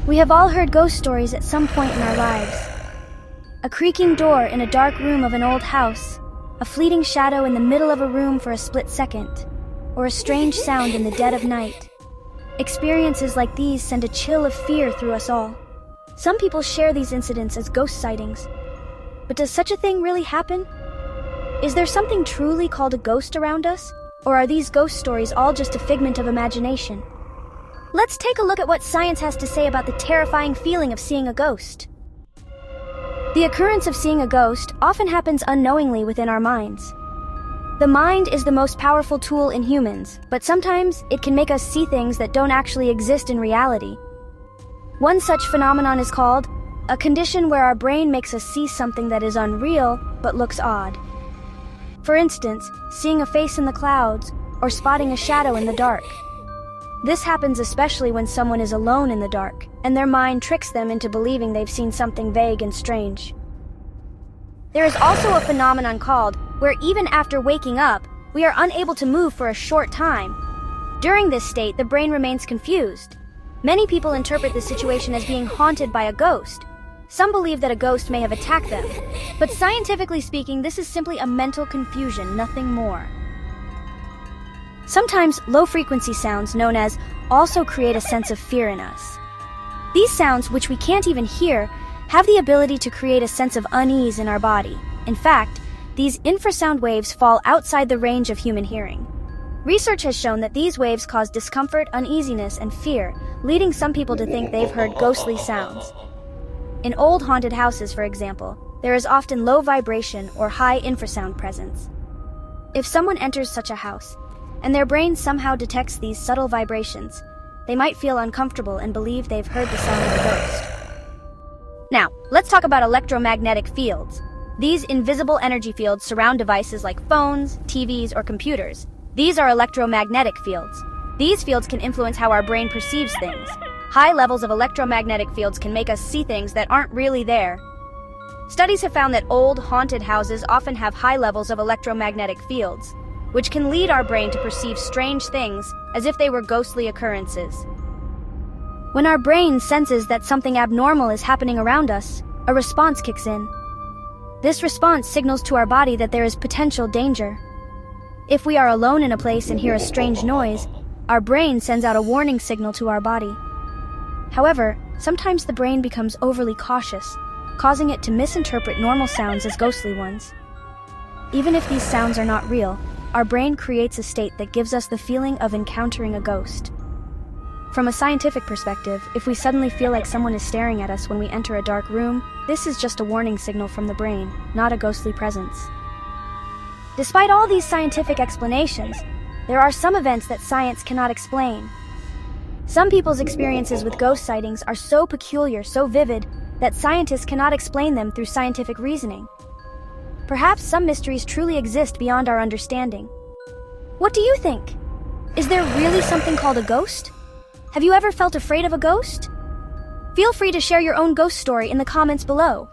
We have all heard ghost stories at some point in our lives. A creaking door in a dark room of an old house, a fleeting shadow in the middle of a room for a split second, or a strange sound in the dead of night. Experiences like these send a chill of fear through us all. Some people share these incidents as ghost sightings. But does such a thing really happen? Is there something truly called a ghost around us? Or are these ghost stories all just a figment of imagination? Let's take a look at what science has to say about the terrifying feeling of seeing a ghost. The occurrence of seeing a ghost often happens unknowingly within our minds. The mind is the most powerful tool in humans, but sometimes it can make us see things that don't actually exist in reality. One such phenomenon is called a condition where our brain makes us see something that is unreal but looks odd. For instance, seeing a face in the clouds or spotting a shadow in the dark. This happens especially when someone is alone in the dark, and their mind tricks them into believing they've seen something vague and strange. There is also a phenomenon called where even after waking up, we are unable to move for a short time. During this state, the brain remains confused. Many people interpret this situation as being haunted by a ghost. Some believe that a ghost may have attacked them, but scientifically speaking, this is simply a mental confusion, nothing more. Sometimes low-frequency sounds, known as, also create a sense of fear in us. These sounds, which we can't even hear, have the ability to create a sense of unease in our body. In fact, these infrasound waves fall outside the range of human hearing. Research has shown that these waves cause discomfort, uneasiness, and fear, leading some people to think they've heard ghostly sounds. In old haunted houses, for example, there is often low vibration or high infrasound presence. If someone enters such a house, and their brain somehow detects these subtle vibrations, they might feel uncomfortable and believe they've heard the sound of a ghost. Now, let's talk about electromagnetic fields. These invisible energy fields surround devices like phones, TVs, or computers. These are electromagnetic fields. These fields can influence how our brain perceives things. High levels of electromagnetic fields can make us see things that aren't really there. Studies have found that old, haunted houses often have high levels of electromagnetic fields, which can lead our brain to perceive strange things as if they were ghostly occurrences. When our brain senses that something abnormal is happening around us, a response kicks in. This response signals to our body that there is potential danger. If we are alone in a place and hear a strange noise, our brain sends out a warning signal to our body. However, sometimes the brain becomes overly cautious, causing it to misinterpret normal sounds as ghostly ones. Even if these sounds are not real, our brain creates a state that gives us the feeling of encountering a ghost. From a scientific perspective, if we suddenly feel like someone is staring at us when we enter a dark room, this is just a warning signal from the brain, not a ghostly presence. Despite all these scientific explanations, there are some events that science cannot explain. Some people's experiences with ghost sightings are so peculiar, so vivid, that scientists cannot explain them through scientific reasoning. Perhaps some mysteries truly exist beyond our understanding. What do you think? Is there really something called a ghost? Have you ever felt afraid of a ghost? Feel free to share your own ghost story in the comments below.